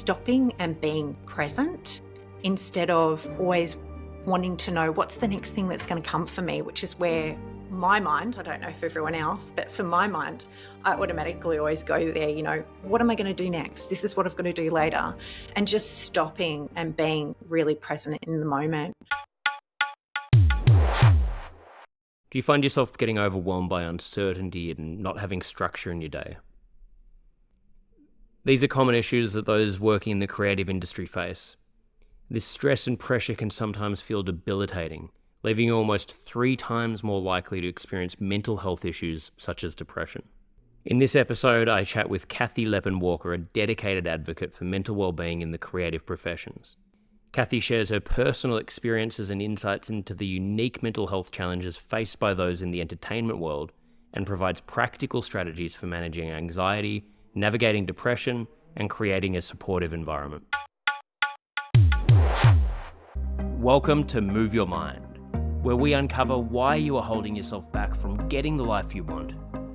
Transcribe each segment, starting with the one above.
stopping and being present instead of always wanting to know what's the next thing that's going to come for me, which is where my mind, I don't know for everyone else, but for my mind, I automatically always go there, what am I going to do next? This is what I've got to do later. And just stopping and being really present in the moment. Do you find yourself getting overwhelmed by uncertainty and not having structure in your day? These are common issues that those working in the creative industry face. This stress and pressure can sometimes feel debilitating, leaving you almost 3 times more likely to experience mental health issues such as depression. In this episode, I chat with Kathy Lepan-Walker, a dedicated advocate for mental well-being in the creative professions. Kathy shares her personal experiences and insights into the unique mental health challenges faced by those in the entertainment world and provides practical strategies for managing anxiety, navigating depression, and creating a supportive environment. Welcome to Move Your Mind, where we uncover why you are holding yourself back from getting the life you want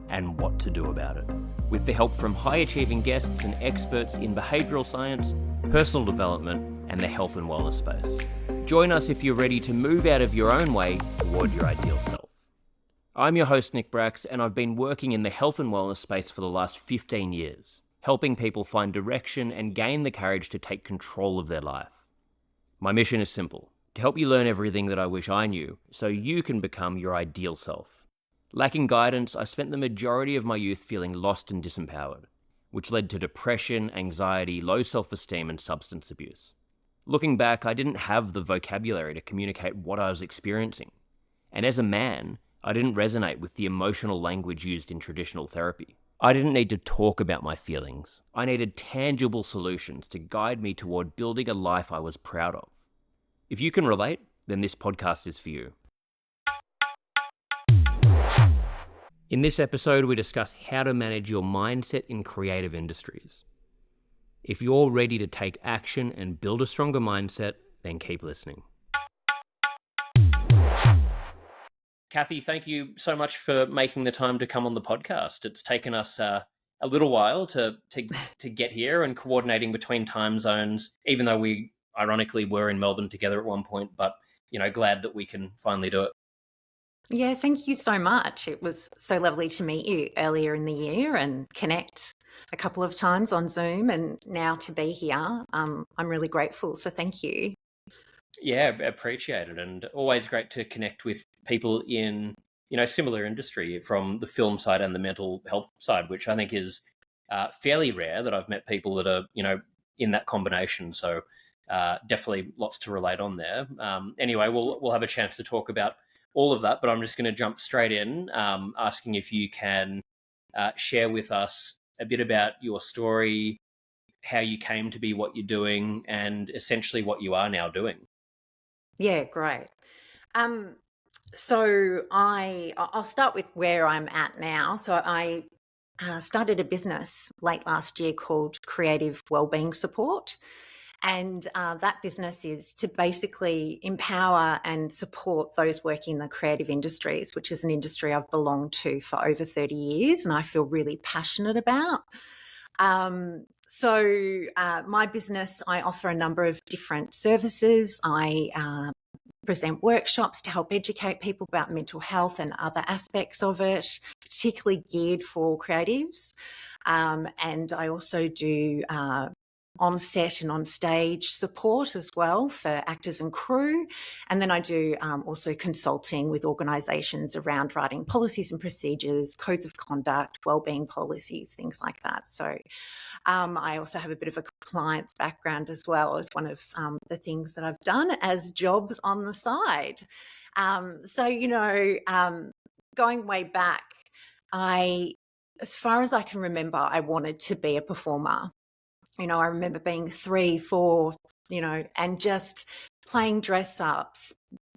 and what to do about it, with the help from high-achieving guests and experts in behavioural science, personal development, and the health and wellness space. Join us if you're ready to move out of your own way toward your ideal self. I'm your host, Nick Brax, and I've been working in the health and wellness space for the last 15 years, helping people find direction and gain the courage to take control of their life. My mission is simple: to help you learn everything that I wish I knew so you can become your ideal self. Lacking guidance, I spent the majority of my youth feeling lost and disempowered, which led to depression, anxiety, low self-esteem, and substance abuse. Looking back, I didn't have the vocabulary to communicate what I was experiencing. And as a man, I didn't resonate with the emotional language used in traditional therapy. I didn't need to talk about my feelings. I needed tangible solutions to guide me toward building a life I was proud of. If you can relate, then this podcast is for you. In this episode, we discuss how to manage your mindset in creative industries. If you're ready to take action and build a stronger mindset, then keep listening. Kathy, thank you so much for making the time to come on the podcast. It's taken us a little while to get here and coordinating between time zones, even though we ironically were in Melbourne together at one point, but glad that we can finally do it. Yeah, thank you so much. It was so lovely to meet you earlier in the year and connect a couple of times on Zoom, and now to be here. I'm really grateful, so thank you. Yeah, appreciate it, and always great to connect with people in similar industry from the film side and the mental health side, which I think is fairly rare that I've met people that are in that combination. So definitely lots to relate on there. Anyway, we'll have a chance to talk about all of that, but I'm just going to jump straight in, asking if you can share with us a bit about your story, how you came to be what you're doing, and essentially what you are now doing. Yeah, great. So I'll start with where I'm at now. So I started a business late last year called Creative Wellbeing Support. And that business is to basically empower and support those working in the creative industries, which is an industry I've belonged to for over 30 years and I feel really passionate about. So my business, I offer a number of different services. I present workshops to help educate people about mental health and other aspects of it, particularly geared for creatives. And I also do on set and on stage support as well for actors and crew. And then I do also consulting with organisations around writing policies and procedures, codes of conduct, wellbeing policies, things like that. So I also have a bit of a compliance background as well as one of the things that I've done as jobs on the side. Going way back, as far as I can remember, I wanted to be a performer. I remember being 3, 4, and just playing dress ups,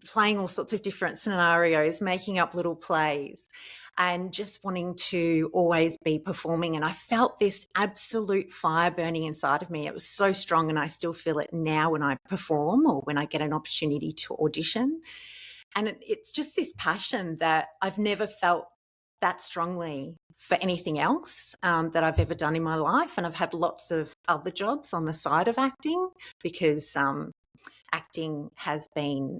playing all sorts of different scenarios, making up little plays, and just wanting to always be performing. And I felt this absolute fire burning inside of me. It was so strong, and I still feel it now when I perform or when I get an opportunity to audition. And it's just this passion that I've never felt that strongly for anything else that I've ever done in my life. And I've had lots of other jobs on the side of acting because acting has been,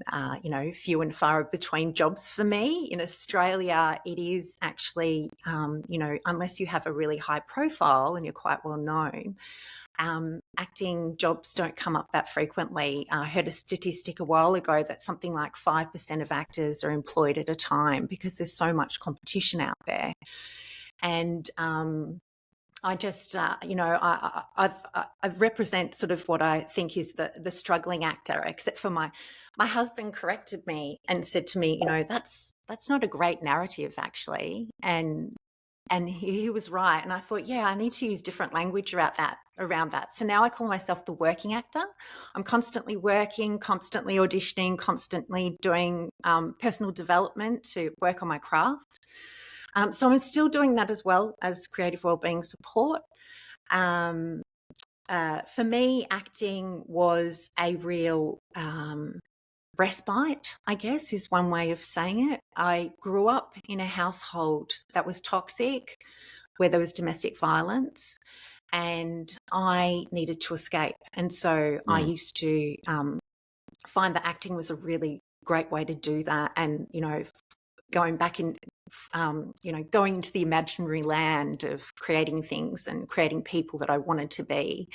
few and far between jobs for me. In Australia, it is actually, unless you have a really high profile and you're quite well known, acting jobs don't come up that frequently. I heard a statistic a while ago that something like 5% of actors are employed at a time because there's so much competition out there. And I just, I represent sort of what I think is the struggling actor, except for my husband corrected me and said to me, that's not a great narrative actually. And he was right. And I thought, yeah, I need to use different language around that. So now I call myself the working actor. I'm constantly working, constantly auditioning, constantly doing personal development to work on my craft. So I'm still doing that as well as creative wellbeing support. For me, acting was a real respite, I guess, is one way of saying it. I grew up in a household that was toxic, where there was domestic violence, and I needed to escape. And so I used to find that acting was a really great way to do that. And, going back in, going into the imaginary land of creating things and creating people that I wanted to be.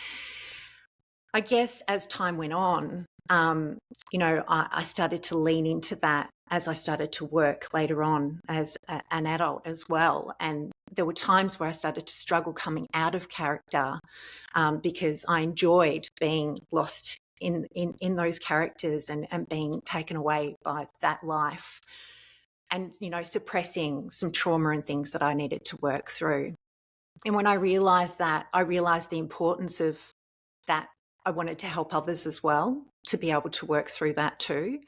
I guess as time went on, I started to lean into that as I started to work later on as an adult as well. And there were times where I started to struggle coming out of character because I enjoyed being lost in those characters and being taken away by that life and, suppressing some trauma and things that I needed to work through. And when I realised that, I realised the importance of that. I wanted to help others as well to be able to work through that too.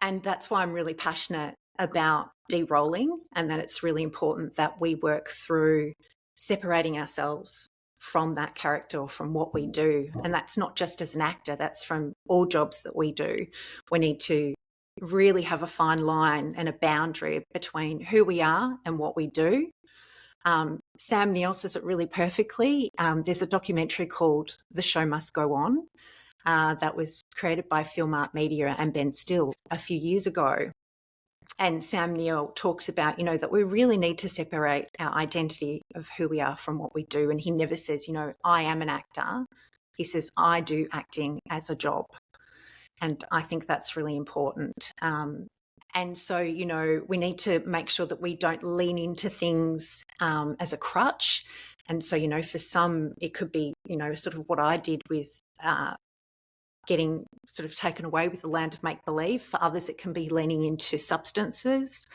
And that's why I'm really passionate about de-rolling, and that it's really important that we work through separating ourselves from that character or from what we do. And that's not just as an actor, that's from all jobs that we do. We need to really have a fine line and a boundary between who we are and what we do. Sam Neill says it really perfectly. There's a documentary called The Show Must Go On that was created by Film Art Media and Ben Still a few years ago. And Sam Neill talks about, that we really need to separate our identity of who we are from what we do. And he never says, I am an actor. He says, I do acting as a job. And I think that's really important. And so, we need to make sure that we don't lean into things as a crutch. And so, for some, it could be, sort of what I did with getting sort of taken away with the land of make-believe. For others, it can be leaning into substances.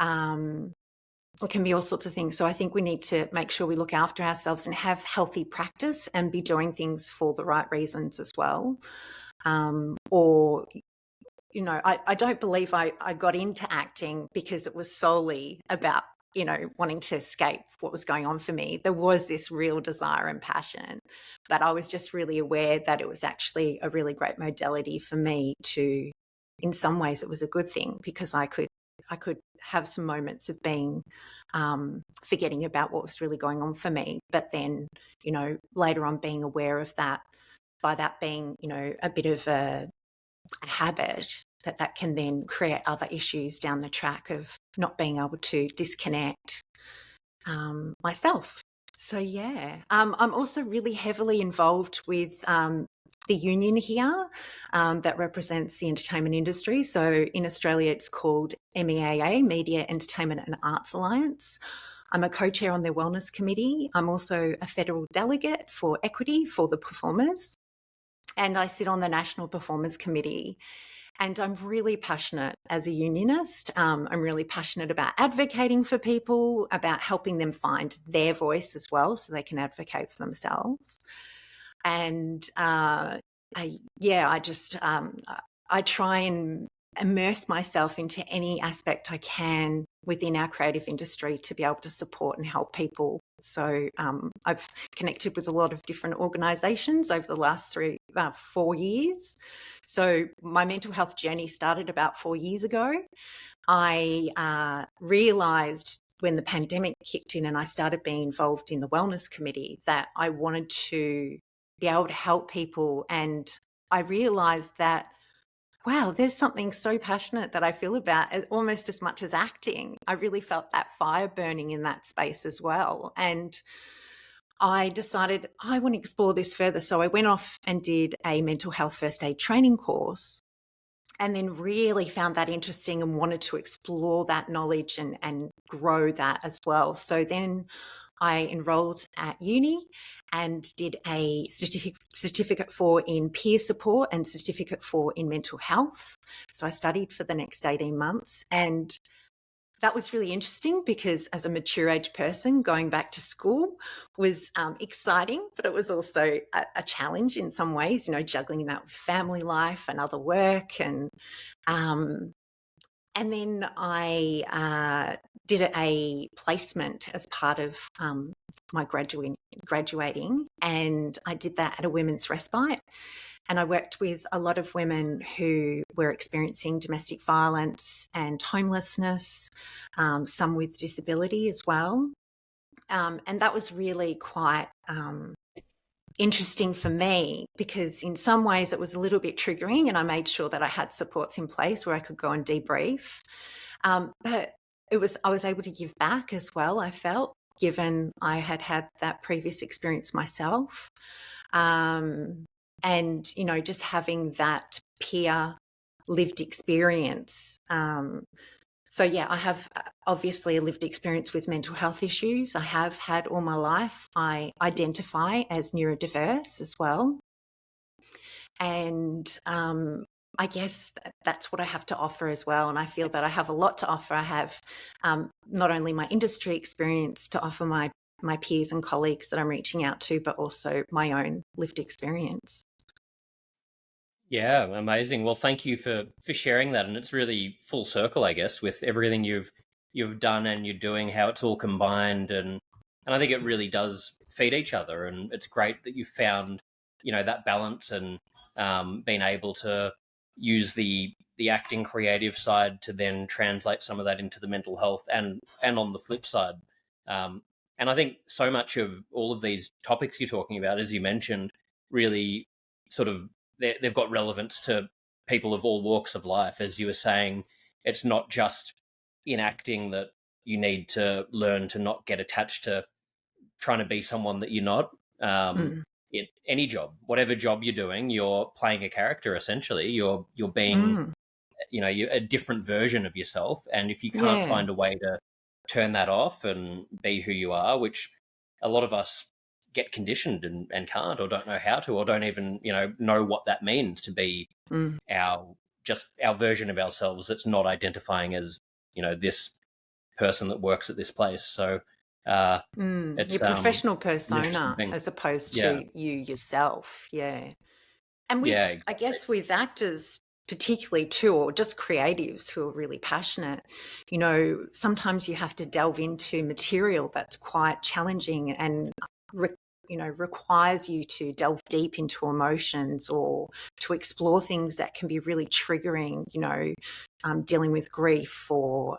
It can be all sorts of things. So I think we need to make sure we look after ourselves and have healthy practice and be doing things for the right reasons as well. I don't believe I got into acting because it was solely about, wanting to escape what was going on for me. There was this real desire and passion, but I was just really aware that it was actually a really great modality for me to, in some ways it was a good thing because I could have some moments of being, forgetting about what was really going on for me. But then, later on being aware of that, by that being, a bit of a habit, that can then create other issues down the track of not being able to disconnect myself. So, yeah, I'm also really heavily involved with the union here that represents the entertainment industry. So in Australia, it's called MEAA, Media, Entertainment and Arts Alliance. I'm a co-chair on their wellness committee. I'm also a federal delegate for equity for the performers. And I sit on the National Performers Committee. And I'm really passionate as a unionist. I'm really passionate about advocating for people, about helping them find their voice as well so they can advocate for themselves. And I try and immerse myself into any aspect I can within our creative industry to be able to support and help people. So I've connected with a lot of different organisations over the last 4 years. So my mental health journey started about 4 years ago. I realised when the pandemic kicked in and I started being involved in the wellness committee, that I wanted to be able to help people. And I realized that, wow, there's something so passionate that I feel about almost as much as acting. I really felt that fire burning in that space as well. And I decided I want to explore this further. So I went off and did a mental health first aid training course, and then really found that interesting and wanted to explore that knowledge and grow that as well. So then I enrolled at uni and did a certificate 4 in peer support and certificate 4 in mental health. So I studied for the next 18 months, and that was really interesting because as a mature age person, going back to school was exciting, but it was also a challenge in some ways, juggling that with family life and other work. Um, and then I did a placement as part of my graduating, and I did that at a women's respite. And I worked with a lot of women who were experiencing domestic violence and homelessness, some with disability as well. And that was really quite interesting for me because in some ways it was a little bit triggering, and I made sure that I had supports in place where I could go and debrief. But I was able to give back as well, I felt, given I had had that previous experience myself. And, just having that peer lived experience. So, yeah, I have obviously a lived experience with mental health issues. I have had all my life. I identify as neurodiverse as well. And I guess that's what I have to offer as well. And I feel that I have a lot to offer. I have not only my industry experience to offer my peers and colleagues that I'm reaching out to, but also my own lived experience. Yeah, amazing. Well, thank you for sharing that, and it's really full circle, I guess, with everything you've done and you're doing, how it's all combined, and I think it really does feed each other, and it's great that you found, that balance and being able to use the acting creative side to then translate some of that into the mental health and on the flip side. And I think so much of all of these topics you're talking about, as you mentioned, really sort of they've got relevance to people of all walks of life. As you were saying, it's not just in acting that you need to learn to not get attached to trying to be someone that you're not. Any job, whatever job you're doing, you're playing a character. Essentially, you're being, you're a different version of yourself. And if you can't find a way to turn that off and be who you are, which a lot of us get conditioned and can't, or don't know how to, or don't even know what that means to be our version of ourselves that's not identifying as this person that works at this place. So it's your professional persona thing. as opposed to you yourself. And with exactly. I guess with actors particularly too, or just creatives who are really passionate, sometimes you have to delve into material that's quite challenging and requires you to delve deep into emotions or to explore things that can be really triggering, dealing with grief or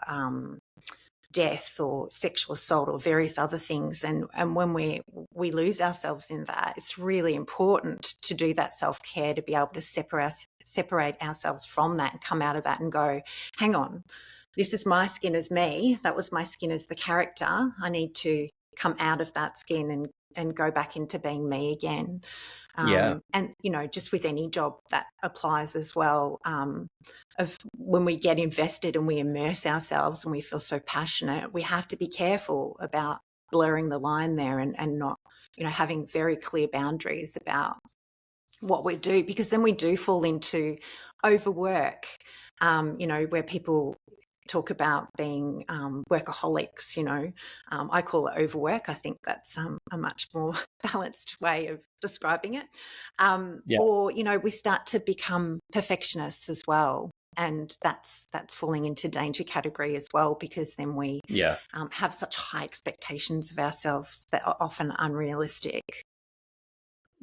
death or sexual assault or various other things. And when we lose ourselves in that, it's really important to do that self-care, to be able to separate ourselves from that and come out of that and go, hang on, this is my skin as me. That was my skin as the character. I need to come out of that skin and go back into being me again. And, just with any job that applies as well, of when we get invested and we immerse ourselves and we feel so passionate, we have to be careful about blurring the line there and not, having very clear boundaries about what we do, because then we do fall into overwork, where people talk about being workaholics. I call it overwork. I think that's a much more balanced way of describing it. Or we start to become perfectionists as well, and that's falling into danger category as well, because then we have such high expectations of ourselves that are often unrealistic.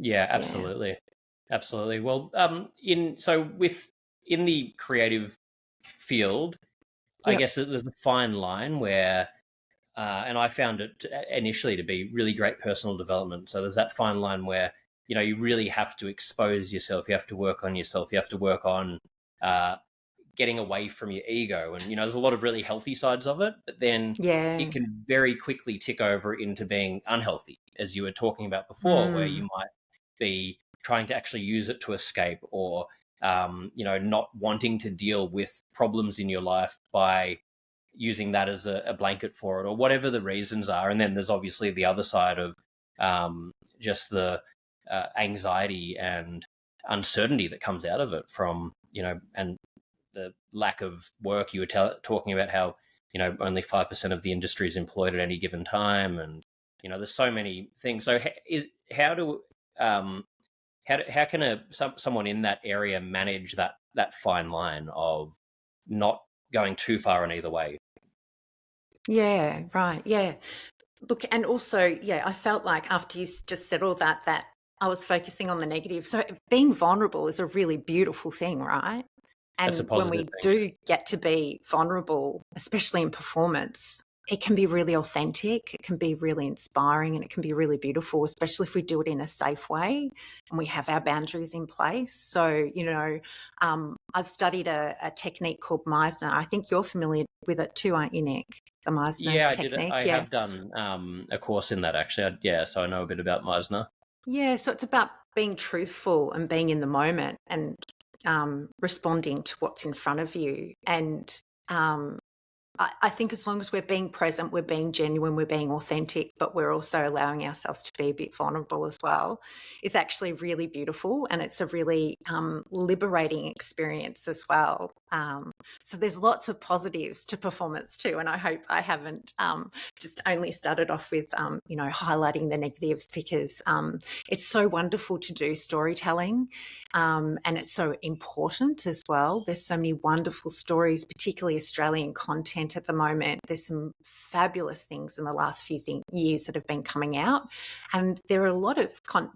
Absolutely. Well, in the creative field, I guess there's a fine line where and I found it initially to be really great personal development. So there's that fine line where, you really have to expose yourself, you have to work on yourself, you have to work on uh, getting away from your ego. And, there's a lot of really healthy sides of it, but then Yeah. it can very quickly tick over into being unhealthy, as you were talking about before, where you Mm. might be trying to actually use it to escape, or, not wanting to deal with problems in your life by using that as a blanket for it, or whatever the reasons are. And then there's obviously the other side of just the anxiety and uncertainty that comes out of it from, and the lack of work. You were talking about how, only 5% of the industry is employed at any given time. And, there's so many things. So how do, how can someone in that area manage that fine line of not going too far in either way? Yeah, right. Yeah. Look, and also, yeah, I felt like after you just said all that, that I was focusing on the negative. So being vulnerable is a really beautiful thing, right? That's a And when positive we thing. do get to be vulnerable, especially in performance, it can be really authentic, it can be really inspiring, and it can be really beautiful, especially if we do it in a safe way and we have our boundaries in place. So, I've studied a technique called Meisner. I think you're familiar with it too, aren't you, Nick? The Meisner Yeah, I did it. technique. I Yeah. have done a course in that, actually. Yeah, so I know a bit about Meisner. Yeah. So it's about being truthful and being in the moment and responding to what's in front of you. And um, I think as long as we're being present, we're being genuine, we're being authentic, but we're also allowing ourselves to be a bit vulnerable as well, is actually really beautiful. And it's a really liberating experience as well. So there's lots of positives to performance too. And I hope I haven't just only started off with, highlighting the negatives, because it's so wonderful to do storytelling. And it's so important as well. There's so many wonderful stories, particularly Australian content at the moment. There's some fabulous things in the last few years that have been coming out, and there are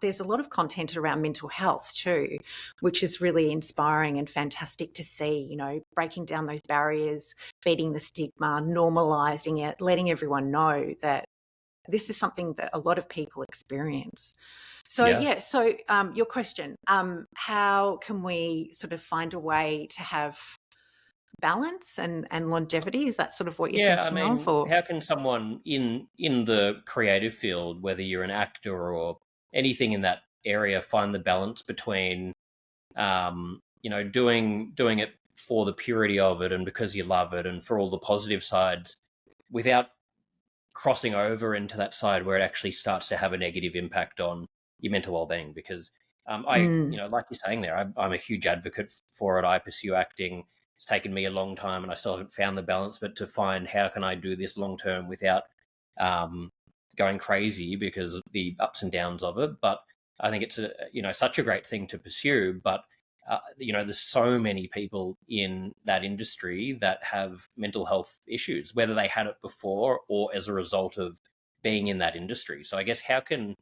there's a lot of content around mental health too, which is really inspiring and fantastic to see. Breaking down those barriers, beating the stigma, normalizing it, letting everyone know that this is something that a lot of people experience. So Yeah. yeah, so your question, how can we sort of find a way to have balance and longevity? Is that sort of what you're Yeah, I thinking of? mean, Or how can someone in the creative field, whether you're an actor or anything in that area, find the balance between, doing it for the purity of it and because you love it and for all the positive sides, without crossing over into that side where it actually starts to have a negative impact on your mental well-being? Because like you're saying there, I'm a huge advocate for it. I pursue acting. It's taken me a long time, and I still haven't found the balance. But to find how can I do this long term without um, going crazy because of the ups and downs of it. But I think it's such a great thing to pursue. But there's so many people in that industry that have mental health issues, whether they had it before or as a result of being in that industry. So I guess how mm,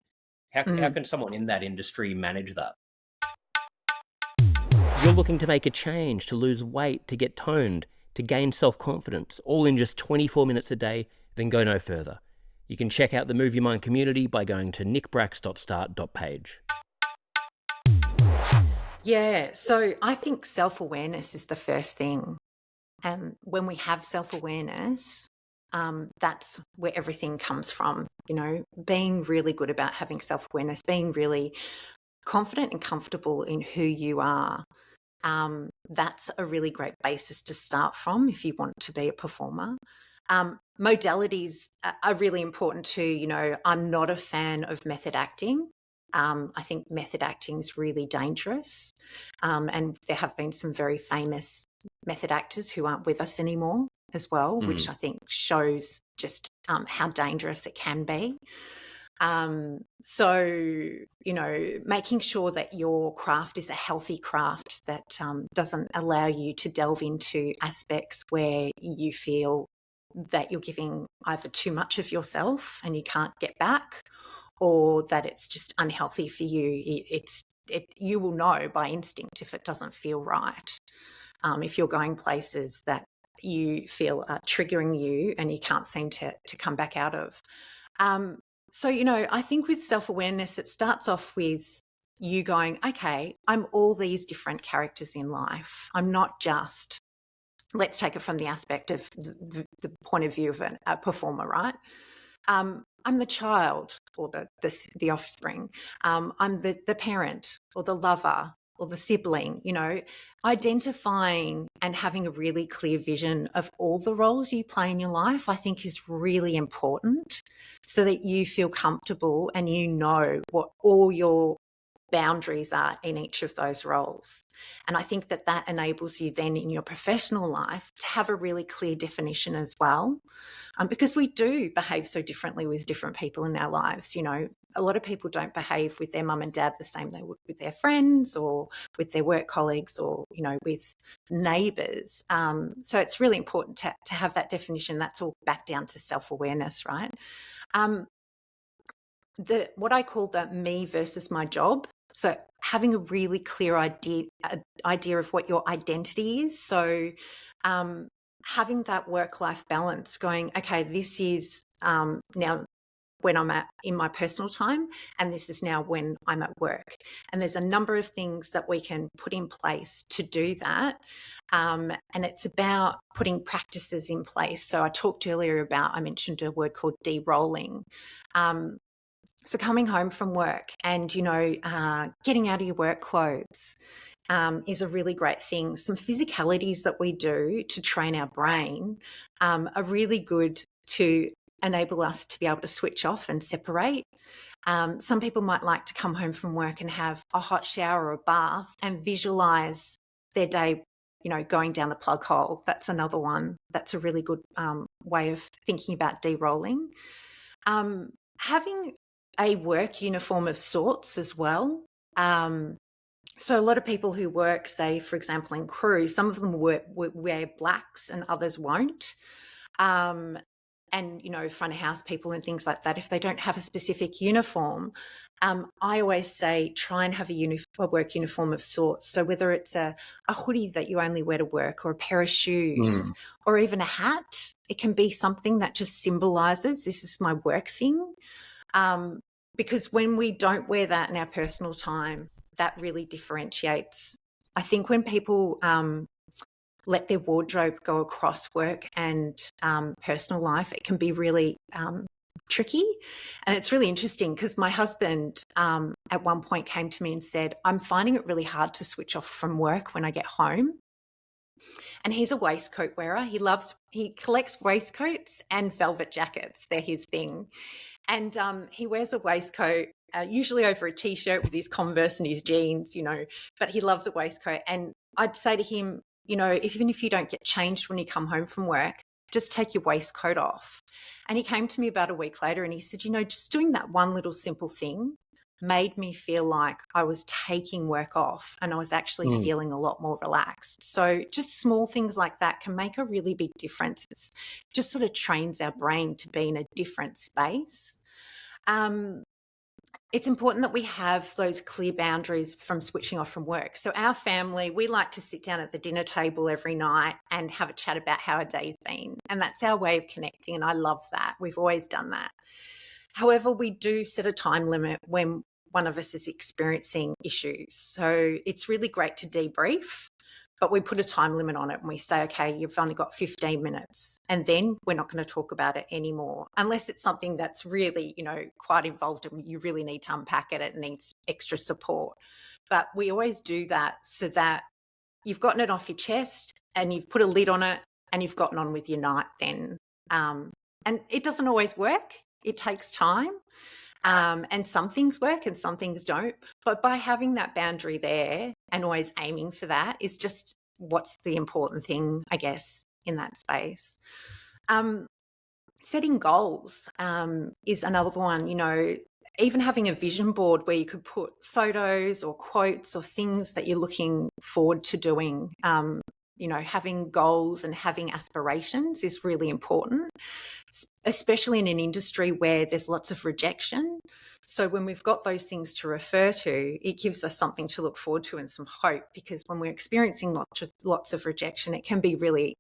can someone in that industry manage that? You're looking to make a change, to lose weight, to get toned, to gain self-confidence, all in just 24 minutes a day, then go no further. You can check out the Move Your Mind community by going to nickbrax.start.page. yeah, so I think self-awareness is the first thing. And when we have self-awareness, that's where everything comes from. Being really good about having self-awareness, being really confident and comfortable in who you are. That's a really great basis to start from if you want to be a performer. Modalities are really important too. I'm not a fan of method acting. I think method acting is really dangerous. And there have been some very famous method actors who aren't with us anymore as well, which I think shows just how dangerous it can be. Making sure that your craft is a healthy craft that doesn't allow you to delve into aspects where you feel that you're giving either too much of yourself and you can't get back, or that it's just unhealthy for you. You will know by instinct if it doesn't feel right. If you're going places that you feel are triggering you and you can't seem to come back out of. So, I think with self-awareness, it starts off with you going, okay, I'm all these different characters in life. I'm not just, let's take it from the aspect of the point of view of a performer, right? I'm the child or the offspring. I'm the parent or the lover or the sibling, identifying and having a really clear vision of all the roles you play in your life, I think is really important so that you feel comfortable and you know what all your boundaries are in each of those roles. And I think that enables you then in your professional life to have a really clear definition as well. Because we do behave so differently with different people in our lives. A lot of people don't behave with their mum and dad the same they would with their friends or with their work colleagues or, with neighbours. So it's really important to have that definition. That's all back down to self-awareness, right? What I call the me versus my job. So having a really clear idea of what your identity is. So having that work-life balance going, okay, this is now when I'm in my personal time, and this is now when I'm at work. And there's a number of things that we can put in place to do that. And it's about putting practices in place. So I mentioned a word called de-rolling. So coming home from work and, getting out of your work clothes is a really great thing. Some physicalities that we do to train our brain are really good to enable us to be able to switch off and separate. Some people might like to come home from work and have a hot shower or a bath and visualize their day, going down the plug hole. That's another one. That's a really good way of thinking about de-rolling. Having a work uniform of sorts as well. So a lot of people who work, say, for example, in crew, some of them wear blacks and others won't. And, front of house people and things like that, if they don't have a specific uniform, I always say try and have a work uniform of sorts. So whether it's a hoodie that you only wear to work or a pair of shoes or even a hat, it can be something that just symbolises this is my work thing. Because when we don't wear that in our personal time, that really differentiates. I think when people let their wardrobe go across work and personal life, it can be really tricky. And it's really interesting because my husband at one point came to me and said, I'm finding it really hard to switch off from work when I get home. And he's a waistcoat wearer. He collects waistcoats and velvet jackets. They're his thing. And he wears a waistcoat, usually over a T-shirt with his Converse and his jeans, but he loves a waistcoat. And I'd say to him, even if you don't get changed when you come home from work, just take your waistcoat off. And he came to me about a week later and he said, just doing that one little simple thing made me feel like I was taking work off and I was actually feeling a lot more relaxed. So just small things like that can make a really big difference. It just sort of trains our brain to be in a different space. It's important that we have those clear boundaries from switching off from work. So our family, we like to sit down at the dinner table every night and have a chat about how our day's been. And that's our way of connecting. And I love that. We've always done that. However, we do set a time limit when one of us is experiencing issues. So it's really great to debrief, but we put a time limit on it and we say, okay, you've only got 15 minutes and then we're not going to talk about it anymore unless it's something that's really, quite involved and you really need to unpack it. It needs extra support. But we always do that so that you've gotten it off your chest and you've put a lid on it and you've gotten on with your night then. And it doesn't always work. It takes time. And some things work and some things don't. But by having that boundary there and always aiming for that is just what's the important thing, I guess, in that space. Setting goals is another one, even having a vision board where you could put photos or quotes or things that you're looking forward to doing having goals and having aspirations is really important, especially in an industry where there's lots of rejection. So when we've got those things to refer to, it gives us something to look forward to and some hope, because when we're experiencing lots of rejection, it can be really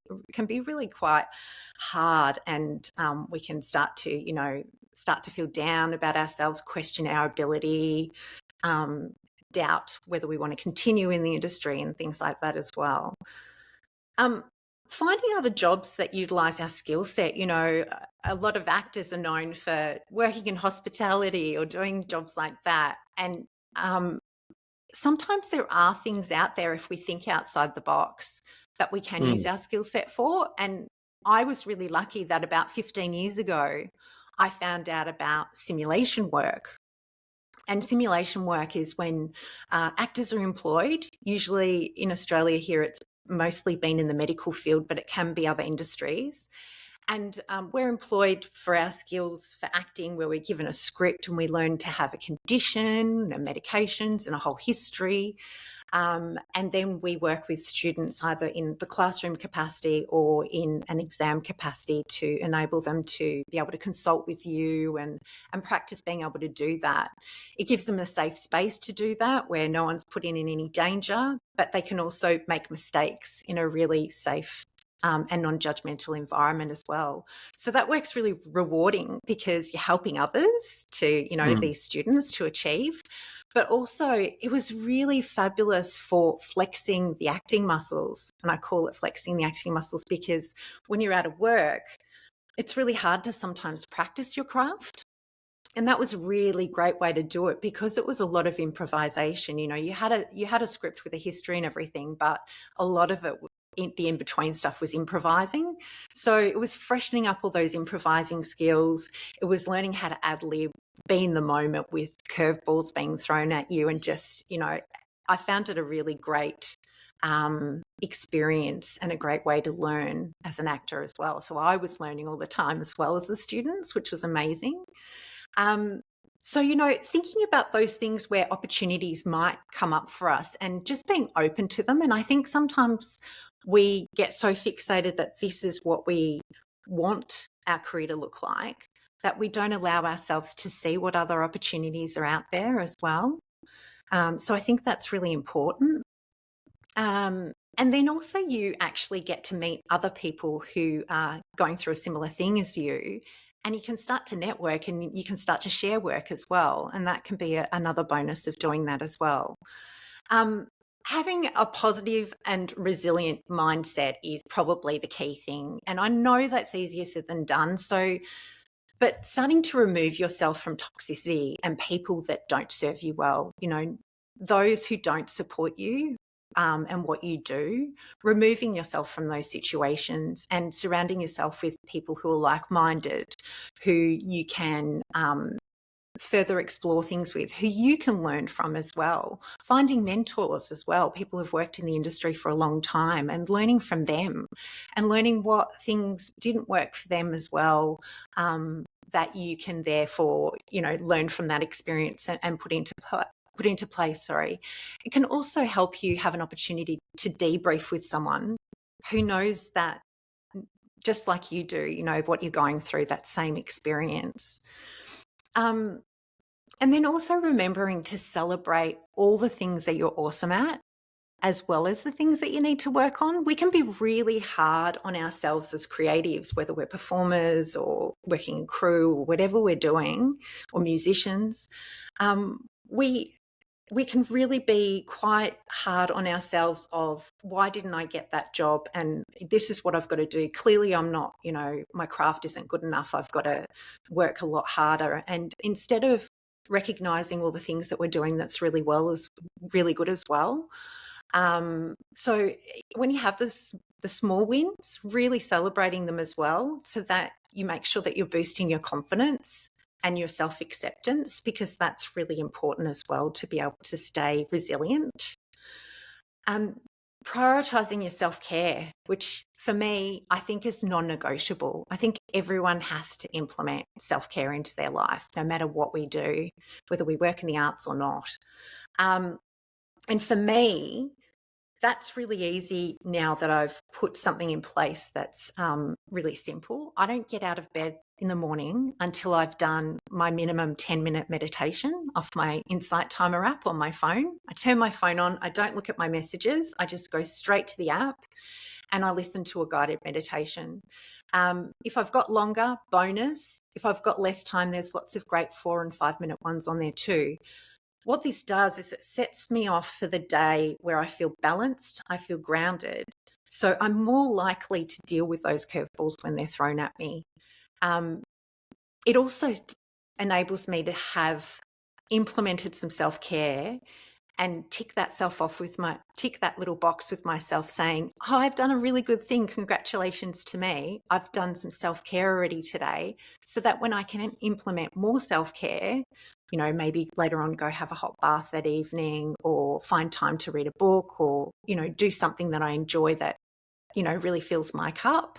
quite hard, and we can start to feel down about ourselves, question our ability, doubt whether we want to continue in the industry and things like that as well. Finding other jobs that utilise our skill set. A lot of actors are known for working in hospitality or doing jobs like that. And sometimes there are things out there, if we think outside the box, that we can use our skill set for. And I was really lucky that about 15 years ago, I found out about simulation work. And simulation work is when actors are employed. Usually in Australia here, it's mostly been in the medical field, but it can be other industries. And we're employed for our skills for acting, where we're given a script and we learn to have a condition and medications and a whole history. And then we work with students either in the classroom capacity or in an exam capacity to enable them to be able to consult with you and practice being able to do that. It gives them a safe space to do that, where no one's put in any danger, but they can also make mistakes in a really safe and non-judgmental environment as well. So that work's really rewarding, because you're helping others to, these students to achieve. But also it was really fabulous for flexing the acting muscles. And I call it flexing the acting muscles because when you're out of work, it's really hard to sometimes practice your craft. And that was a really great way to do it, because it was a lot of improvisation. You had a script with a history and everything, but a lot of it, the in-between stuff, was improvising. So it was freshening up all those improvising skills. It was learning how to ad-lib, be in the moment with curveballs being thrown at you, and just, I found it a really great experience and a great way to learn as an actor as well. So I was learning all the time as well as the students, which was amazing. So, thinking about those things where opportunities might come up for us and just being open to them. And I think sometimes we get so fixated that this is what we want our career to look like, that we don't allow ourselves to see what other opportunities are out there as well. So I think that's really important. And then also you actually get to meet other people who are going through a similar thing as you, and you can start to network and you can start to share work as well. And that can be another bonus of doing that as well. Having a positive and resilient mindset is probably the key thing. And I know that's easier said than done. But starting to remove yourself from toxicity and people that don't serve you well, those who don't support you and what you do, removing yourself from those situations and surrounding yourself with people who are like-minded, who you can further explore things with, who you can learn from as well. Finding mentors as well, people who've worked in the industry for a long time, and learning from them and learning what things didn't work for them as well, that you can therefore, learn from that experience and put into place. It can also help you have an opportunity to debrief with someone who knows that just like you do, what you're going through, that same experience. And then also remembering to celebrate all the things that you're awesome at, as well as the things that you need to work on. We can be really hard on ourselves as creatives, whether we're performers or working in crew or whatever we're doing, or musicians. We can really be quite hard on ourselves of, why didn't I get that job? And this is what I've got to do. Clearly I'm not, my craft isn't good enough. I've got to work a lot harder. And instead of recognizing all the things that we're doing that's really good as well. So when you have the small wins, really celebrating them as well, so that you make sure that you're boosting your confidence and your self-acceptance, because that's really important as well to be able to stay resilient. Prioritizing your self-care, which for me, I think is non-negotiable. I think everyone has to implement self-care into their life, no matter what we do, whether we work in the arts or not. And for me, That's really easy now that I've put something in place that's really simple. I don't get out of bed in the morning until I've done my minimum 10-minute meditation off my Insight Timer app on my phone. I turn my phone on, I don't look at my messages, I just go straight to the app and I listen to a guided meditation. If I've got longer, bonus. If I've got less time, there's lots of great 4 and 5 minute ones on there too. What this does is it sets me off for the day where I feel balanced, I feel grounded. So I'm more likely to deal with those curveballs when they're thrown at me. It also enables me to have implemented some self-care and tick that little box with myself saying, oh, I've done a really good thing. Congratulations to me. I've done some self-care already today, so that when I can implement more self-care, maybe later on go have a hot bath that evening or find time to read a book or, do something that I enjoy that, really fills my cup,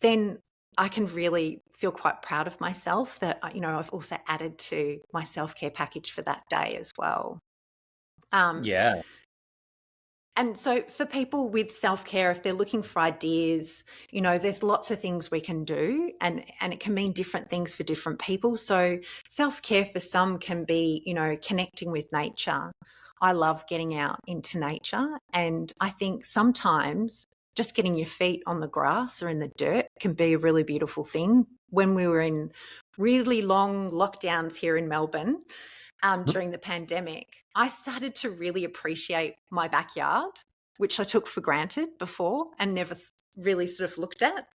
then I can really feel quite proud of myself that, I've also added to my self-care package for that day as well. Yeah. And so for people with self-care, if they're looking for ideas, there's lots of things we can do and it can mean different things for different people. So self-care for some can be, connecting with nature. I love getting out into nature. And I think sometimes just getting your feet on the grass or in the dirt can be a really beautiful thing. When we were in really long lockdowns here in Melbourne, during the pandemic, I started to really appreciate my backyard, which I took for granted before and never really sort of looked at.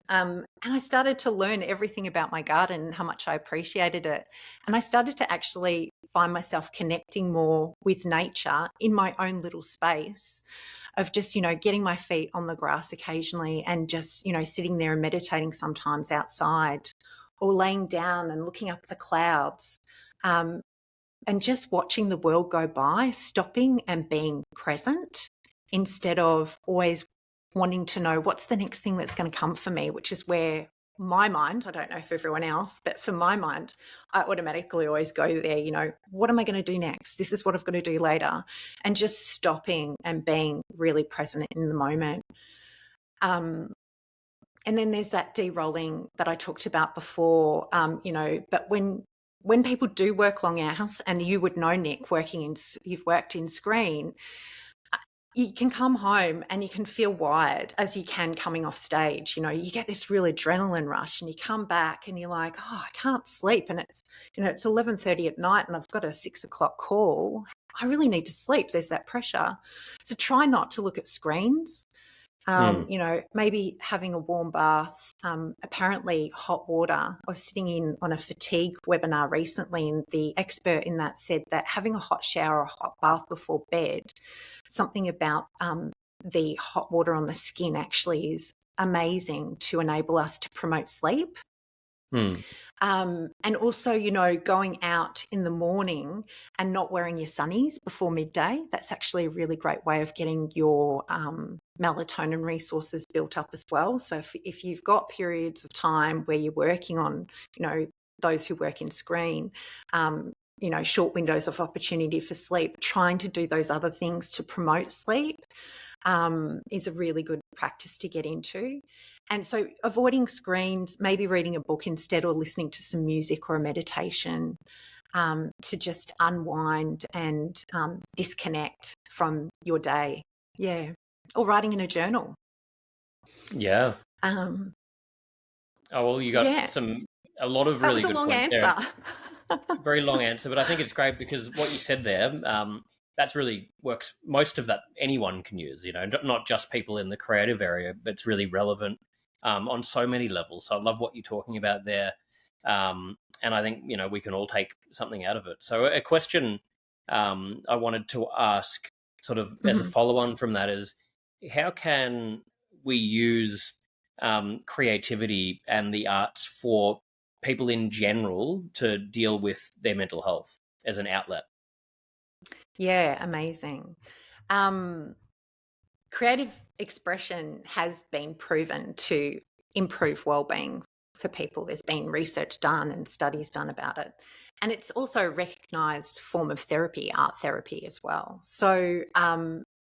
And I started to learn everything about my garden and how much I appreciated it. And I started to actually find myself connecting more with nature in my own little space of just, getting my feet on the grass occasionally and just, sitting there and meditating sometimes outside or laying down and looking up at the clouds. And just watching the world go by, stopping and being present instead of always wanting to know what's the next thing that's going to come for me, which is where my mind, I don't know for everyone else, but for my mind, I automatically always go there, what am I going to do next? This is what I've got to do later. And just stopping and being really present in the moment. And then there's that de-rolling that I talked about before, but when people do work long hours, and you would know, Nick, you've worked in screen, you can come home and you can feel wired as you can coming off stage. You get this real adrenaline rush and you come back and you're like, oh, I can't sleep. And it's 11:30 at night and I've got a 6 o'clock call. I really need to sleep. There's that pressure. So try not to look at screens. Maybe having a warm bath, apparently hot water. I was sitting in on a fatigue webinar recently and the expert in that said that having a hot shower or a hot bath before bed, something about the hot water on the skin actually is amazing to enable us to promote sleep. And also, going out in the morning and not wearing your sunnies before midday, that's actually a really great way of getting your melatonin resources built up as well. So if you've got periods of time where you're working on, those who work in screen, short windows of opportunity for sleep, trying to do those other things to promote sleep is a really good practice to get into. And so avoiding screens, maybe reading a book instead or listening to some music or a meditation to just unwind and disconnect from your day. Yeah. Or writing in a journal. Yeah. Oh, well, you got a lot of really good points there. That was a long answer. Very long answer, but I think it's great because what you said there, that's really works. Most of that anyone can use, not just people in the creative area, but it's really relevant on so many levels. So I love what you're talking about there. And I think, we can all take something out of it. So a question I wanted to ask sort of as a follow-on from that is, how can we use creativity and the arts for people in general to deal with their mental health as an outlet? Yeah, amazing. Creative expression has been proven to improve well-being for people. There's been research done and studies done about it. And it's also a recognised form of therapy, art therapy as well. So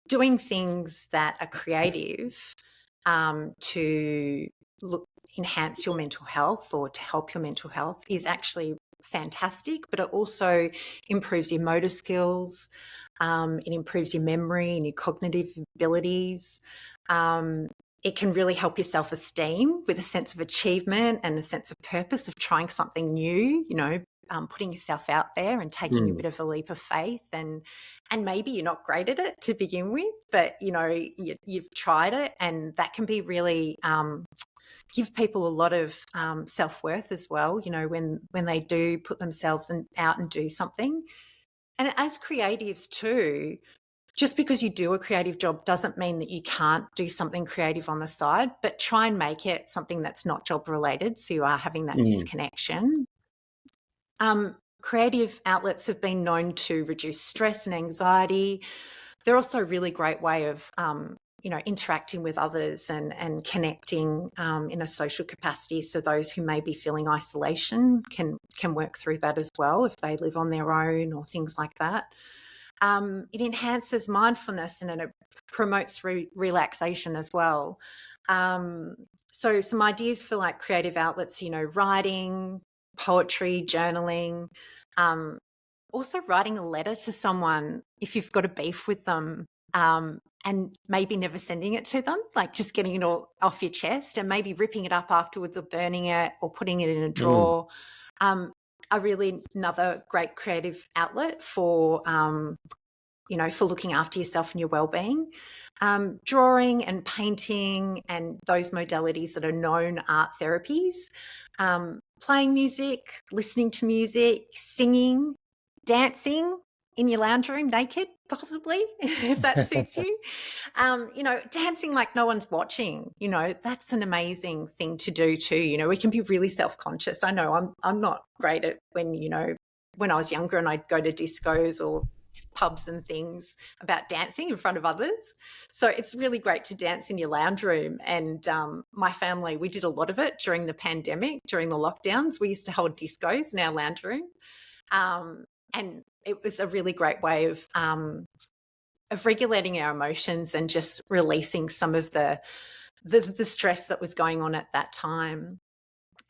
doing things that are creative to enhance your mental health or to help your mental health is actually fantastic, but it also improves your motor skills. It improves your memory and your cognitive abilities. It can really help your self-esteem with a sense of achievement and a sense of purpose of trying something new, putting yourself out there and taking a bit of a leap of faith. And maybe you're not great at it to begin with, but, you've tried it, and that can be really give people a lot of self-worth as well, when they do put themselves out and do something. And as creatives too, just because you do a creative job doesn't mean that you can't do something creative on the side, but try and make it something that's not job related, so you are having that disconnection. Creative outlets have been known to reduce stress and anxiety. They're also a really great way of interacting with others and connecting in a social capacity. So those who may be feeling isolation can work through that as well if they live on their own or things like that. It enhances mindfulness and it promotes relaxation as well. So some ideas for like creative outlets, writing, poetry, journaling, also writing a letter to someone if you've got a beef with them, and maybe never sending it to them, like just getting it all off your chest and maybe ripping it up afterwards or burning it or putting it in a drawer. Another great creative outlet for, for looking after yourself and your well-being. Drawing and painting and those modalities that are known art therapies. Playing music, listening to music, singing, dancing in your lounge room naked, possibly, if that suits you. Dancing like no one's watching, that's an amazing thing to do too. We can be really self-conscious. I know I'm not great at when I was younger and I'd go to discos or pubs and things about dancing in front of others. So it's really great to dance in your lounge room. And my family, we did a lot of it during the pandemic, during the lockdowns. We used to hold discos in our lounge room. And it was a really great way of regulating our emotions and just releasing some of the stress that was going on at that time.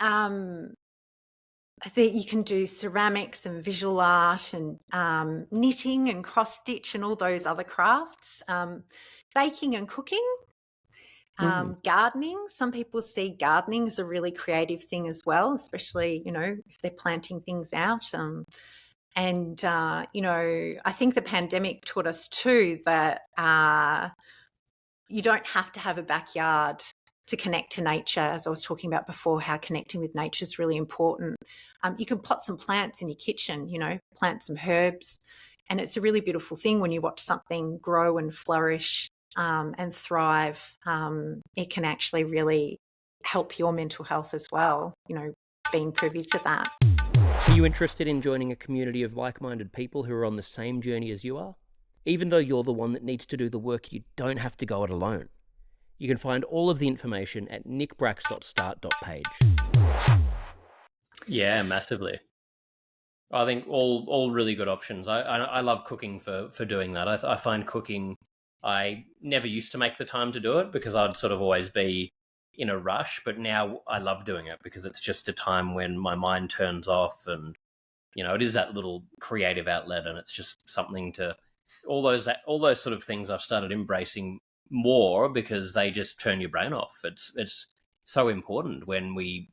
I think you can do ceramics and visual art and knitting and cross stitch and all those other crafts. Baking and cooking. Gardening. Some people see gardening as a really creative thing as well, especially, if they're planting things out. I think the pandemic taught us too that you don't have to have a backyard to connect to nature. As I was talking about before, how connecting with nature is really important. You can pot some plants in your kitchen, plant some herbs. And it's a really beautiful thing when you watch something grow and flourish and thrive. It can actually really help your mental health as well, being privy to that. Are you interested in joining a community of like-minded people who are on the same journey as you are? Even though you're the one that needs to do the work, you don't have to go it alone. You can find all of the information at nickbracks.start.page. Yeah, massively. I think all really good options. I love cooking for doing that. I find cooking, I never used to make the time to do it because I'd sort of always be in a rush, but now I love doing it because it's just a time when my mind turns off and, it is that little creative outlet, and it's just something to, all those sort of things I've started embracing more because they just turn your brain off. It's so important when we,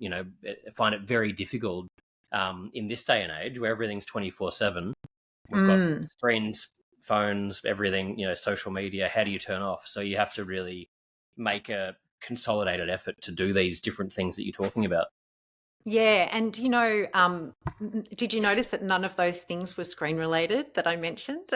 find it very difficult in this day and age where everything's 24/7. We've got screens, phones, everything, social media. How do you turn off? So you have to really make a consolidated effort to do these different things that you're talking about. Yeah, and did you notice that none of those things were screen related that I mentioned?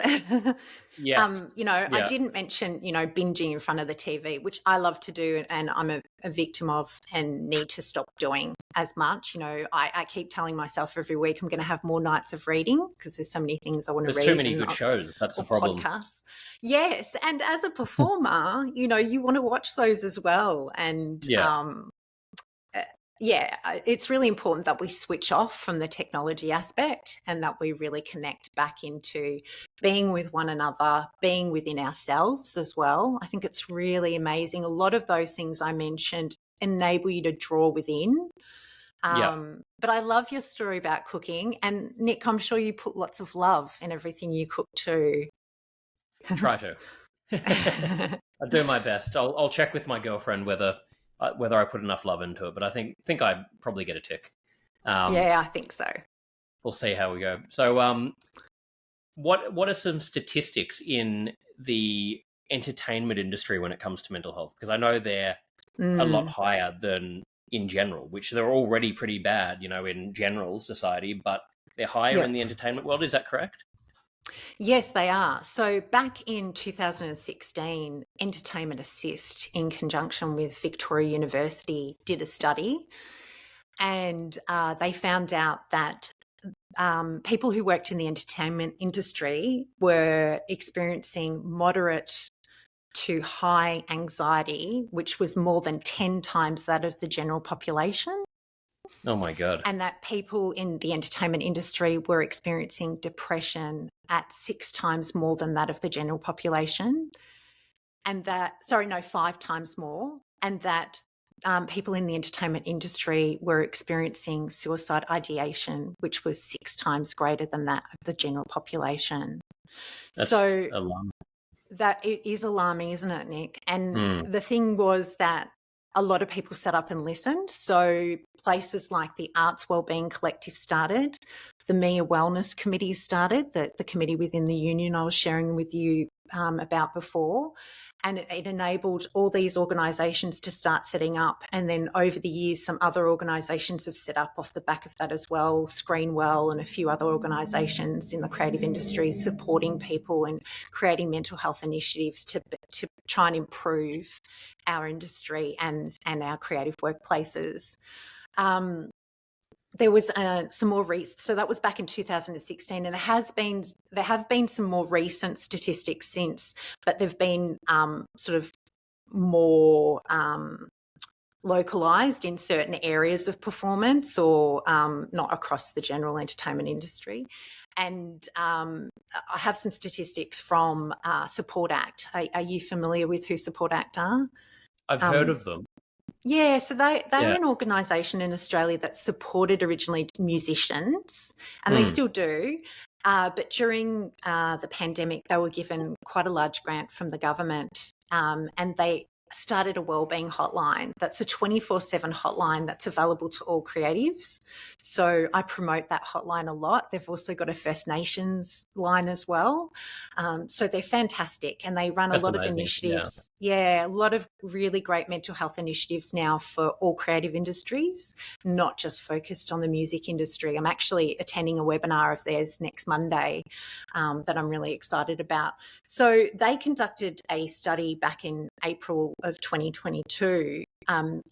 Yes. I didn't mention, binging in front of the TV, which I love to do and I'm a victim of and need to stop doing as much. I keep telling myself every week I'm going to have more nights of reading because there's so many things I want to read. There's too many good shows. That's the problem. Podcasts. Yes, and as a performer, you want to watch those as well. And yeah, it's really important that we switch off from the technology aspect and that we really connect back into being with one another, being within ourselves as well. I think it's really amazing. A lot of those things I mentioned enable you to draw within. Yeah, But I love your story about cooking. And Nick, I'm sure you put lots of love in everything you cook too. try to. I do my best. I'll check with my girlfriend whether I put enough love into it, but I think I probably get a tick. Yeah, I think so. We'll see how we go. So, what are some statistics in the entertainment industry when it comes to mental health? Because I know they're a lot higher than in general, which they're already pretty bad, in general society, but they're higher in the entertainment world. Is that correct? Yes, they are. So back in 2016, Entertainment Assist, in conjunction with Victoria University, did a study, and they found out that people who worked in the entertainment industry were experiencing moderate to high anxiety, which was more than 10 times that of the general population. Oh my God. And that people in the entertainment industry were experiencing depression at 6 times more than that of the general population. And that, 5 times more. And that people in the entertainment industry were experiencing suicide ideation, which was 6 times greater than that of the general population. That's so alarming. that it is alarming, isn't it, Nick? And Mm. the thing was that a lot of people sat up and listened. So places like the Arts Wellbeing Collective started, the Mia Wellness Committee started, the committee within the union I was sharing with you about before. And it enabled all these organisations to start setting up. And then over the years, some other organisations have set up off the back of that as well, Screenwell and a few other organisations in the creative industry supporting people and creating mental health initiatives to try and improve our industry and our creative workplaces. There was some more so that was back in 2016, and there have been some more recent statistics since, but they've been sort of more localized in certain areas of performance or not across the general entertainment industry. And I have some statistics from Support Act. Are you familiar with who Support Act are? I've heard of them. Yeah, so they were an organisation in Australia that supported originally musicians, and they still do. But during the pandemic, they were given quite a large grant from the government, and they started a wellbeing hotline. That's a 24/7 hotline that's available to all creatives. So I promote that hotline a lot. They've also got a First Nations line as well. So they're fantastic, and they run a lot of initiatives. Yeah, a lot of really great mental health initiatives now for all creative industries, not just focused on the music industry. I'm actually attending a webinar of theirs next Monday that I'm really excited about. So they conducted a study back in April of 2022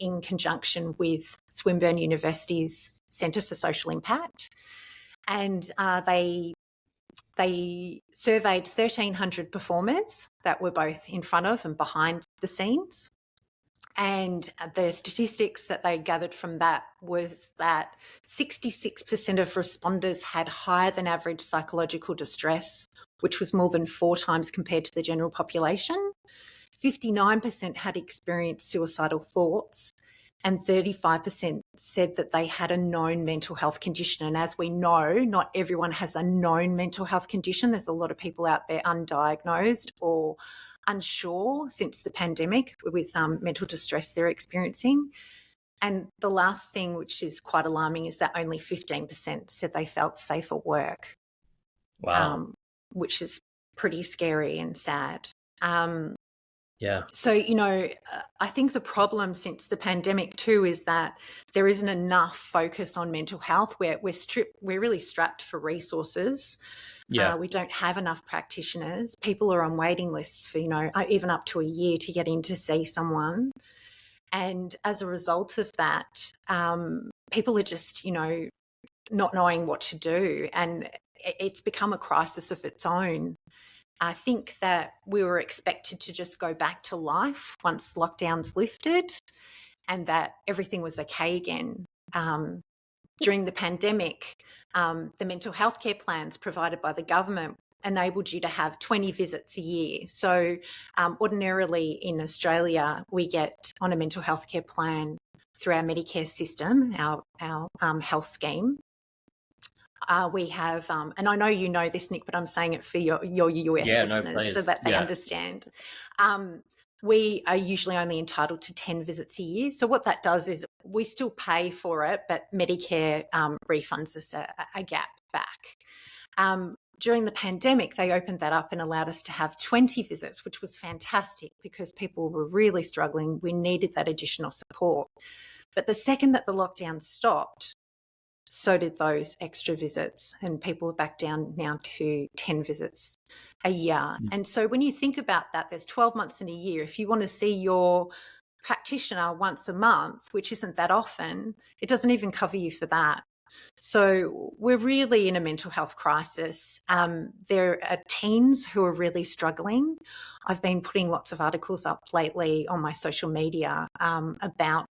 in conjunction with Swinburne University's Centre for Social Impact. And they surveyed 1,300 performers that were both in front of and behind the scenes. And the statistics that they gathered from that was that 66% of responders had higher than average psychological distress, which was more than 4 times compared to the general population. 59% had experienced suicidal thoughts, and 35% said that they had a known mental health condition. And as we know, not everyone has a known mental health condition. There's a lot of people out there undiagnosed or unsure since the pandemic with mental distress they're experiencing. And the last thing, which is quite alarming, is that only 15% said they felt safe at work. Wow. Which is pretty scary and sad. Yeah. So, I think the problem since the pandemic too is that there isn't enough focus on mental health. We're really strapped for resources. Yeah. We don't have enough practitioners. People are on waiting lists for, even up to a year to get in to see someone. And as a result of that, people are just, not knowing what to do. And it's become a crisis of its own. I think that we were expected to just go back to life once lockdowns lifted. and that everything was okay again. During the pandemic, the mental health care plans provided by the government enabled you to have 20 visits a year. So ordinarily in Australia, we get on a mental health care plan through our Medicare system, our health scheme. We have, and I know you know this, Nick, but I'm saying it for your US listeners so that they understand. We are usually only entitled to 10 visits a year. So what that does is we still pay for it, but Medicare refunds us a gap back. During the pandemic, they opened that up and allowed us to have 20 visits, which was fantastic because people were really struggling. We needed that additional support. But the second that the lockdown stopped, so did those extra visits, and people are back down now to 10 visits a year. And so when you think about that, there's 12 months in a year. If you want to see your practitioner once a month, which isn't that often, it doesn't even cover you for that. So we're really in a mental health crisis. There are teens who are really struggling. I've been putting lots of articles up lately on my social media about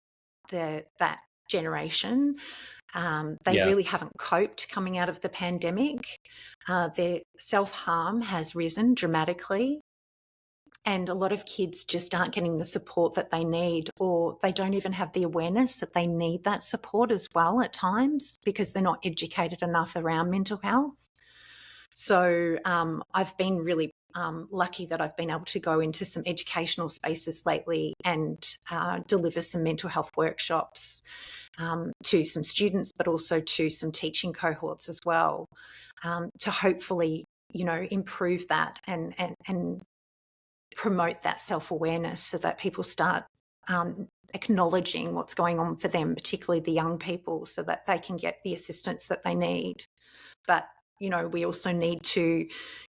that generation. They really haven't coped coming out of the pandemic. Their self-harm has risen dramatically. And a lot of kids just aren't getting the support that they need, or they don't even have the awareness that they need that support as well at times because they're not educated enough around mental health. So I've been really lucky that I've been able to go into some educational spaces lately and deliver some mental health workshops to some students, but also to some teaching cohorts as well, to hopefully, improve that and promote that self-awareness so that people start acknowledging what's going on for them, particularly the young people, so that they can get the assistance that they need. But, we also need to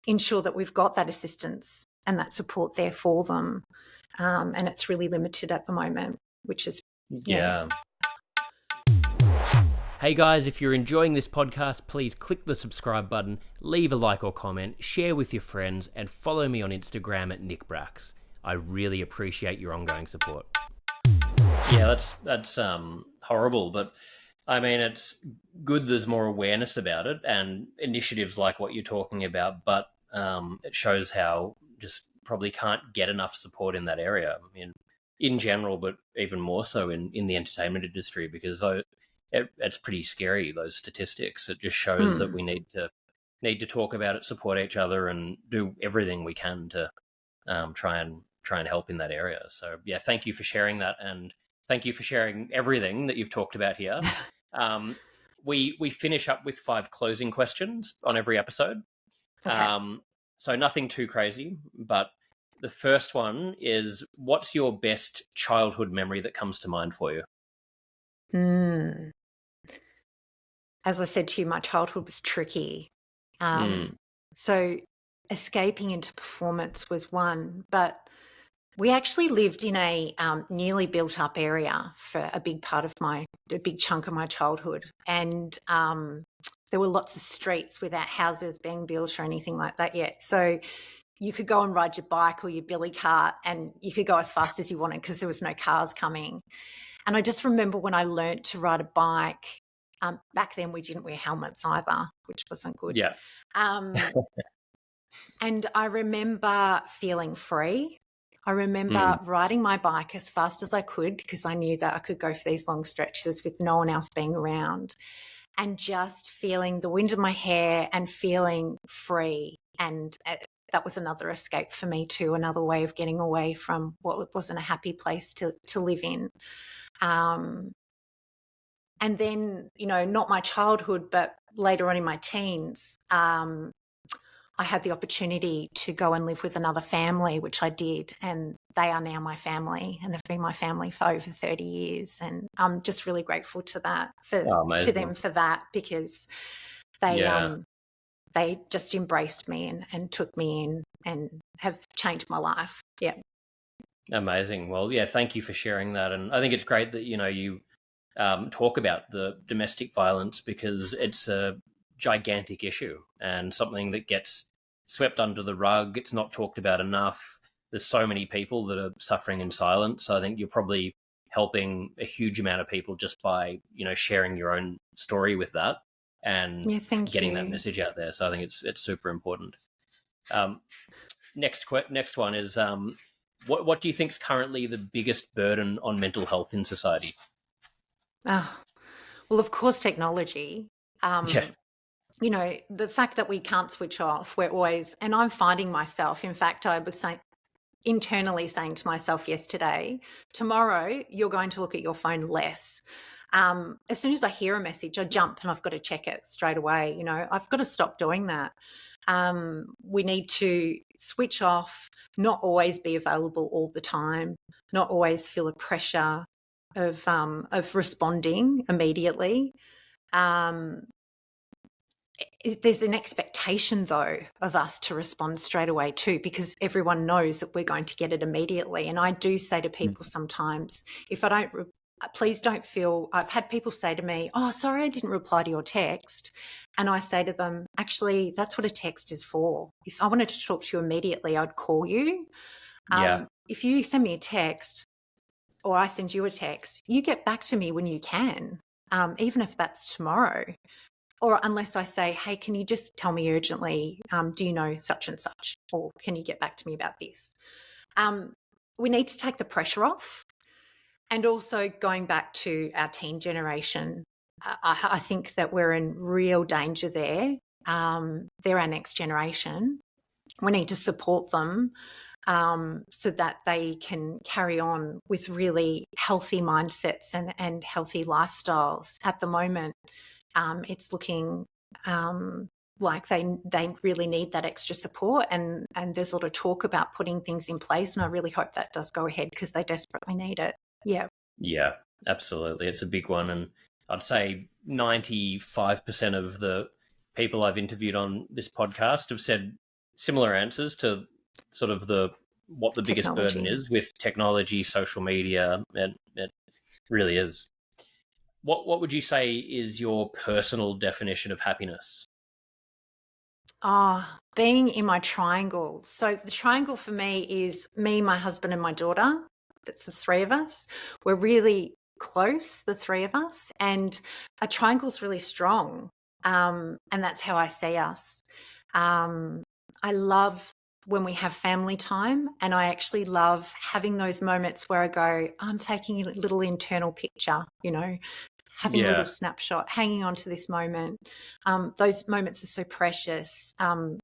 ensure that we've got that assistance and that support there for them. And it's really limited at the moment, which is, Hey guys, if you're enjoying this podcast, please click the subscribe button, leave a like or comment, share with your friends, and follow me on Instagram at nickbrax. I really appreciate your ongoing support. Yeah, that's horrible, but I mean, it's good there's more awareness about it and initiatives like what you're talking about, but it shows how just probably can't get enough support in that area. I mean, in general, but even more so in the entertainment industry, because it's pretty scary, those statistics. It just shows that we need to talk about it, support each other, and do everything we can to try and help in that area. So yeah, thank you for sharing that, and thank you for sharing everything that you've talked about here. We finish up with 5 closing questions on every episode. Okay. So nothing too crazy, but the first one is, what's your best childhood memory that comes to mind for you? As I said to you, my childhood was tricky. So escaping into performance was one, but we actually lived in a newly built up area for a big chunk of my childhood. And there were lots of streets without houses being built or anything like that yet. So you could go and ride your bike or your billy cart and you could go as fast as you wanted because there was no cars coming. And I just remember when I learnt to ride a bike, back then we didn't wear helmets either, which wasn't good. Yeah. And I remember feeling free. I remember riding my bike as fast as I could because I knew that I could go for these long stretches with no one else being around, and just feeling the wind in my hair and feeling free. And that was another escape for me too, another way of getting away from what wasn't a happy place to live in. And then, not my childhood, but later on in my teens, I had the opportunity to go and live with another family, which I did, and they are now my family, and they've been my family for over 30 years. And I'm just really grateful to that, to them for that, because they just embraced me and took me in and have changed my life. Yeah. Amazing. Well, yeah, thank you for sharing that. And I think it's great that, you talk about the domestic violence, because it's a gigantic issue and something that gets swept under the rug. It's not talked about enough. There's so many people that are suffering in silence. So I think you're probably helping a huge amount of people just by, sharing your own story with that and thank getting that you. message out there. So I think it's super important. Next one is, what do you think is currently the biggest burden on mental health in society? Well, of course, technology. Yeah. The fact that we can't switch off, we're always, and I'm finding myself, in fact, I was internally saying to myself yesterday, tomorrow you're going to look at your phone less. As soon as I hear a message, I jump and I've got to check it straight away. I've got to stop doing that. We need to switch off, not always be available all the time, not always feel a pressure of responding immediately. There's an expectation, though, of us to respond straight away too, because everyone knows that we're going to get it immediately. And I do say to people sometimes, if I don't, please don't feel, I've had people say to me, oh, sorry, I didn't reply to your text. And I say to them, actually, that's what a text is for. If I wanted to talk to you immediately, I'd call you. Yeah. If you send me a text or I send you a text, you get back to me when you can, even if that's tomorrow. Or unless I say, hey, can you just tell me urgently, do you know such and such? Or can you get back to me about this? We need to take the pressure off. And also going back to our teen generation, I think that we're in real danger there. They're our next generation. We need to support them so that they can carry on with really healthy mindsets and healthy lifestyles. At the moment, it's looking like they really need that extra support, and there's a lot of talk about putting things in place, and I really hope that does go ahead because they desperately need it. Yeah, absolutely. It's a big one, and I'd say 95% of the people I've interviewed on this podcast have said similar answers to sort of what the biggest burden is with technology, social media, and it really is. What would you say is your personal definition of happiness? Being in my triangle. So the triangle for me is me, my husband, and my daughter. That's the three of us. We're really close, the three of us, and a triangle's really strong. And that's how I see us. I love when we have family time, and I actually love having those moments where I go, I'm taking a little internal picture, having a little snapshot, hanging on to this moment. Those moments are so precious.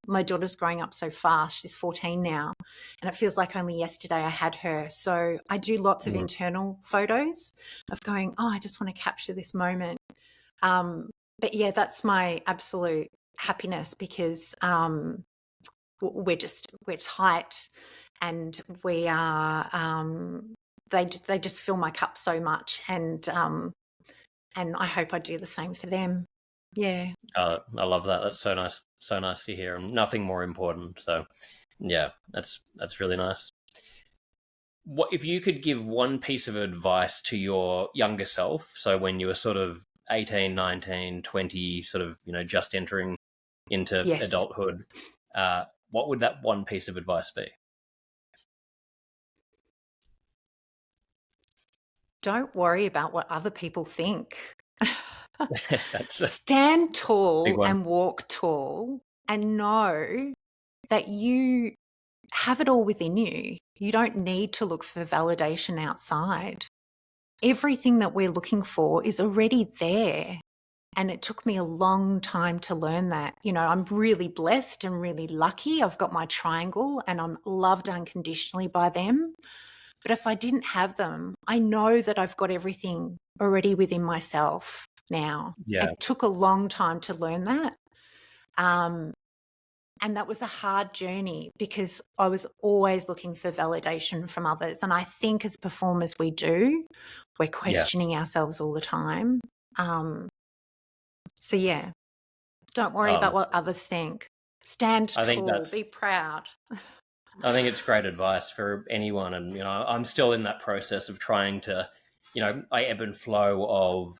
My daughter's growing up so fast. She's 14 now, and it feels like only yesterday I had her. So I do lots of internal photos of going, I just want to capture this moment. But yeah, that's my absolute happiness because we're tight, and we are. They just fill my cup so much, and I hope I do the same for them. Yeah. I love that. That's so nice. So nice to hear. And nothing more important. So, yeah, that's really nice. What if you could give one piece of advice to your younger self? So when you were sort of 18, 19, 20, sort of, just entering into adulthood, what would that one piece of advice be? Don't worry about what other people think. That's Stand tall and walk tall, and know that you have it all within you. You don't need to look for validation outside. Everything that we're looking for is already there. And it took me a long time to learn that. I'm really blessed and really lucky. I've got my triangle and I'm loved unconditionally by them. But if I didn't have them, I know that I've got everything already within myself now. Yeah. It took a long time to learn that. And that was a hard journey because I was always looking for validation from others. And I think as performers, we're questioning ourselves all the time. So yeah, don't worry about what others think. Stand tall, be proud. I think it's great advice for anyone. And, I'm still in that process of trying to, I ebb and flow of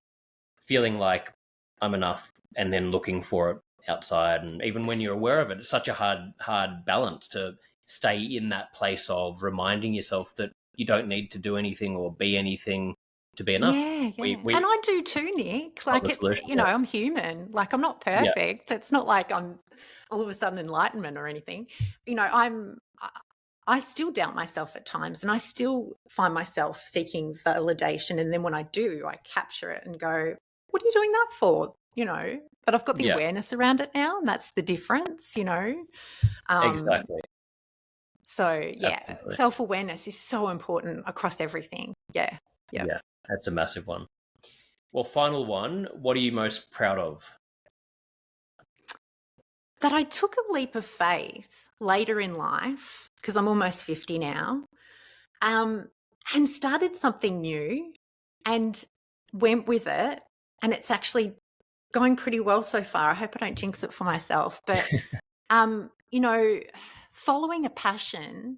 feeling like I'm enough and then looking for it outside. And even when you're aware of it, it's such a hard balance to stay in that place of reminding yourself that you don't need to do anything or be anything to be enough. Yeah. We And I do too, Nick. got Like the it's, solution. you know, I'm human. Like I'm not Yeah. perfect. It's not like I'm all of a sudden enlightenment or anything. You know, I still doubt myself at times, and I still find myself seeking validation. And then when I do, I capture it and go, what are you doing that for? You know, but I've got the awareness around it now, and that's the difference, you know. Exactly. So yeah, Absolutely. self-awareness is so important across everything. Yeah. Yeah, that's a massive one. Well, final one, what are you most proud of? That I took a leap of faith later in life, because I'm almost 50 now, and started something new and went with it. And it's actually going pretty well so far. I hope I don't jinx it for myself. But, you know, following a passion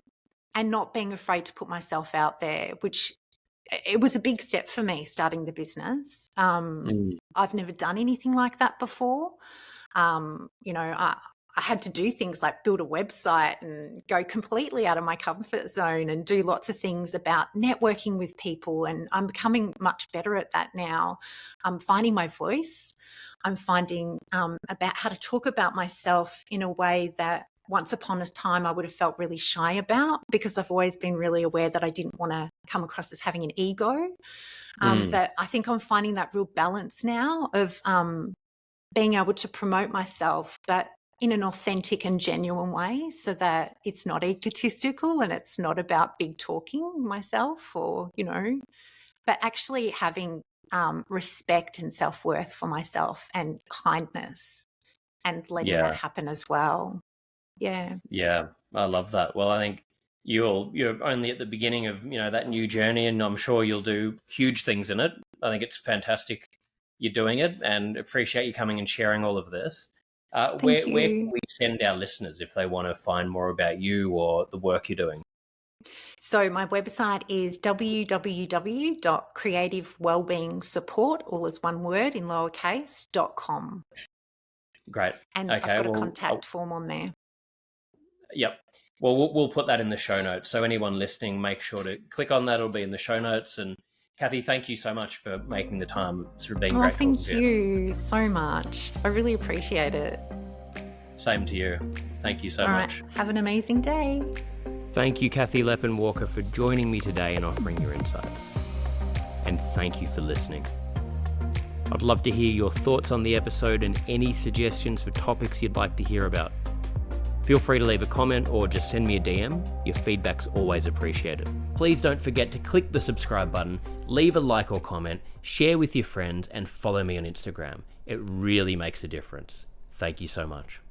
and not being afraid to put myself out there, which it was a big step for me starting the business. I've never done anything like that before. You know, I had to do things like build a website and go completely out of my comfort zone and do lots of things about networking with people. And I'm becoming much better at that now. I'm finding my voice. I'm finding about how to talk about myself in a way that once upon a time I would have felt really shy about, because I've always been really aware that I didn't want to come across as having an ego. But I think I'm finding that real balance now of being able to promote myself, but in an authentic and genuine way, so that it's not egotistical and it's not about big talking myself, or, you know, but actually having respect and self-worth for myself and kindness and letting that happen as well. Yeah. Yeah, I love that. Well, I think you're only at the beginning of, you know, that new journey, and I'm sure you'll do huge things in it. I think it's fantastic you're doing it, and appreciate you coming and sharing all of this. Where can we send our listeners if they want to find more about you or the work you're doing? So my website is www.creativewellbeingsupport, all as one word in lowercase.com. Great. And I've got a contact form on there. Yep. Well, we'll put that in the show notes. So anyone listening, make sure to click on that. It'll be in the show notes. And Kathy, thank you so much for making the time. It's been great. Thank you so much. I really appreciate it. Same to you. Thank you so much. Right. Have an amazing day. Thank you, Kathy Lepan-Walker, for joining me today and offering your insights. And thank you for listening. I'd love to hear your thoughts on the episode and any suggestions for topics you'd like to hear about. Feel free to leave a comment or just send me a DM. Your feedback's always appreciated. Please don't forget to click the subscribe button, leave a like or comment, share with your friends, and follow me on Instagram. It really makes a difference. Thank you so much.